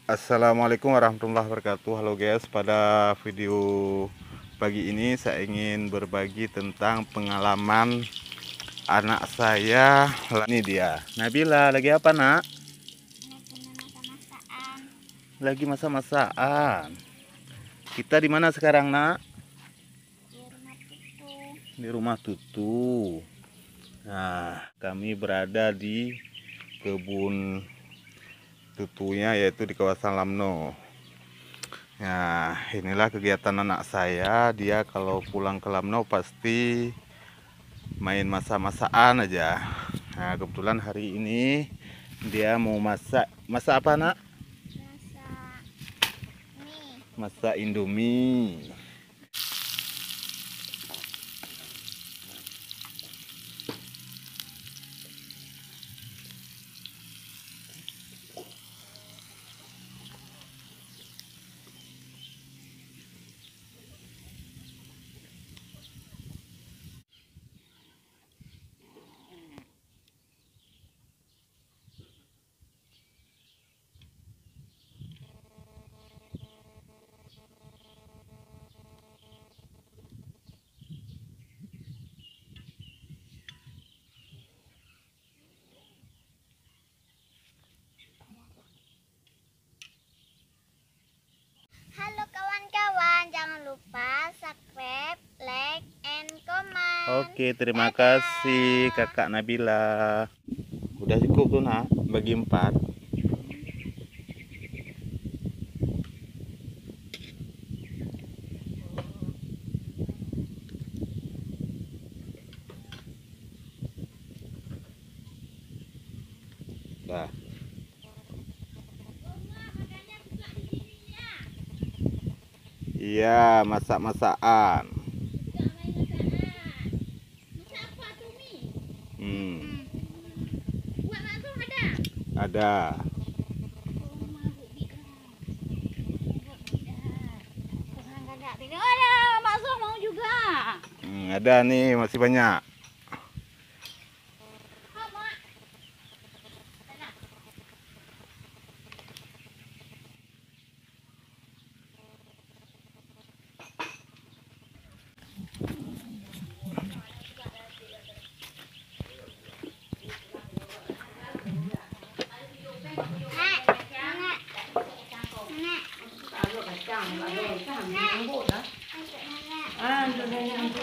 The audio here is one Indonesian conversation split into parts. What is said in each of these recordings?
Assalamualaikum warahmatullahi wabarakatuh. Halo guys, pada video pagi ini saya ingin berbagi tentang pengalaman anak saya. Ini dia, Nabila. Lagi apa, Nak? Lagi masa-masaan. Kita di mana sekarang, Nak? Di rumah Tutu. Nah, kami berada di kebun Tutunya, yaitu di kawasan Lamno. Nah, inilah kegiatan anak saya. Dia kalau pulang ke Lamno pasti main masak-masakan aja. Nah, kebetulan hari ini dia mau masak apa, Nak? Masak Indomie. Halo kawan-kawan, jangan lupa subscribe, like, and comment. Oke, terima kasih Kakak Nabila. Udah cukup tuh, Nak, bagi 4. Dah. Iya, masak-masakan. Ada. Ada nih, masih banyak.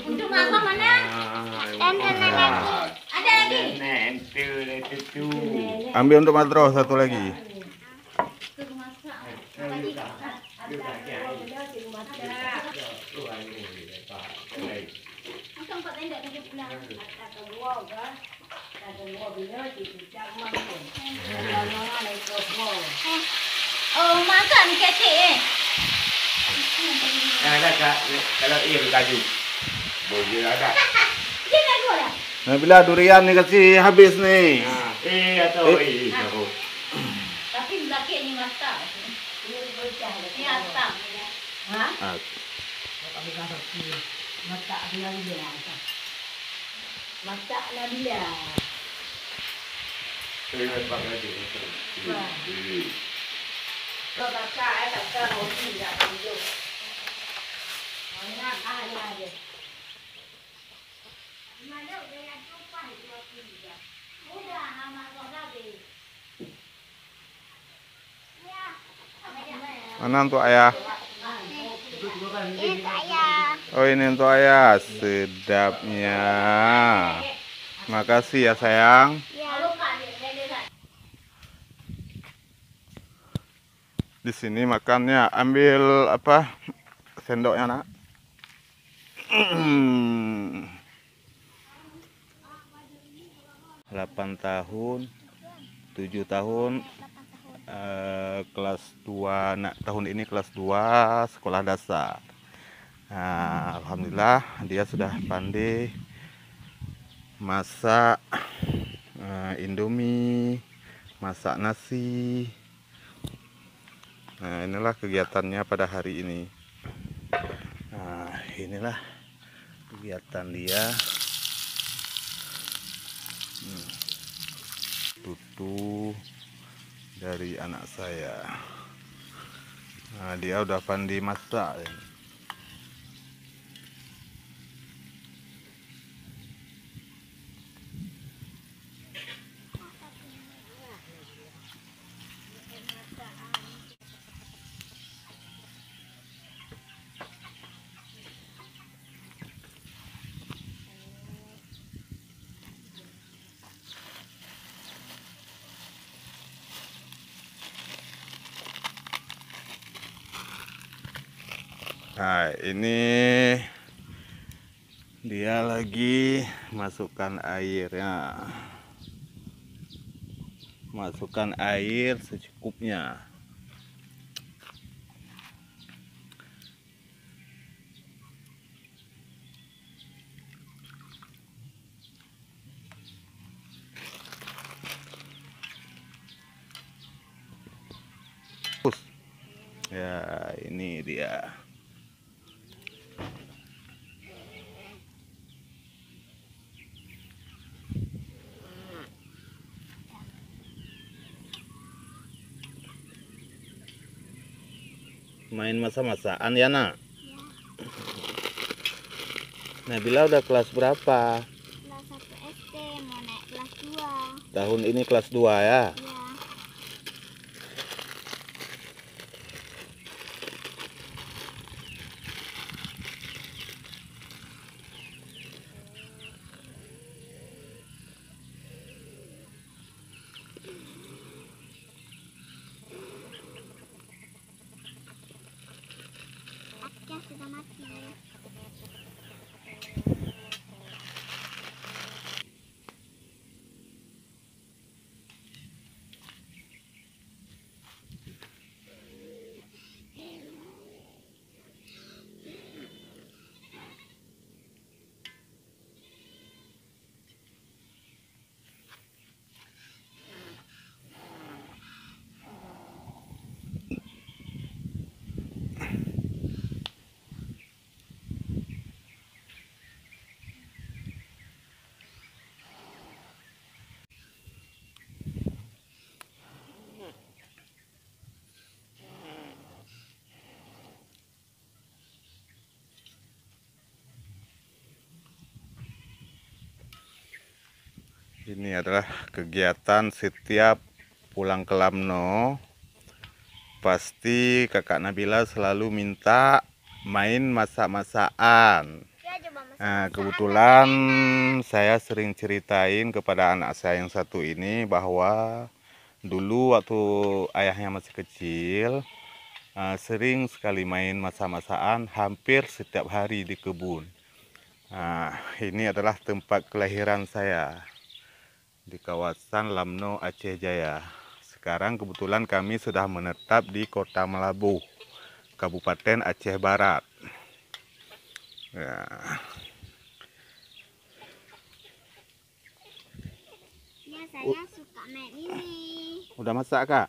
Untuk masak mana? Ada lagi. Ambil untuk Matro satu lagi. Oh, makan kecil. Ada kak, kalau iya berkaju, boleh ada. Dia nak dua dah. Nabila, durian nih kasih habis nih. Atau tahu. Tapi belakang ni masak. Ini asam. Ha? Ah, Masak Nabila. Kau masak, tak kau roti tak tunjuk. Mana ada je. Mana dia tupai roti dia. Udah nama kau dah be. Ya. mana untuk ayah? Ini saya. Oh, ini untuk ayah. Sedapnya. Makasih ya sayang. Ya. Di sini makannya, ambil apa sendoknya, Nak? 8 tahun, 7 tahun, kelas 2. Nah, tahun ini kelas 2 sekolah dasar. Nah, alhamdulillah dia sudah pandai masak Indomie, masak nasi. Nah, inilah kegiatannya pada hari ini. Nah, inilah kegiatan dia Tutu dari anak saya. Nah, dia udah pandai masak ya. Nah, ini dia lagi masukkan airnya. Masukkan air secukupnya. Ya, ini dia. Main masa-masaan ya, Nak? Nabila udah kelas berapa? Kelas 1 SD, mau naik kelas 2. Tahun ini kelas 2 ya? Ya. Aknya sudah mati. Ini adalah kegiatan setiap pulang ke Lamno. Pasti kakak Nabila selalu minta main masak-masakan. Ya, coba masak. Nah, kebetulan saya sering ceritain kepada anak saya yang satu ini bahwa dulu waktu ayahnya masih kecil, sering sekali main masak-masakan hampir setiap hari di kebun. Nah, ini adalah tempat kelahiran saya di kawasan Lamno, Aceh Jaya. Sekarang kebetulan kami sudah menetap di Kota Melabuh, Kabupaten Aceh Barat. Ya. Ya, saya suka main ini. Udah masak, Kak?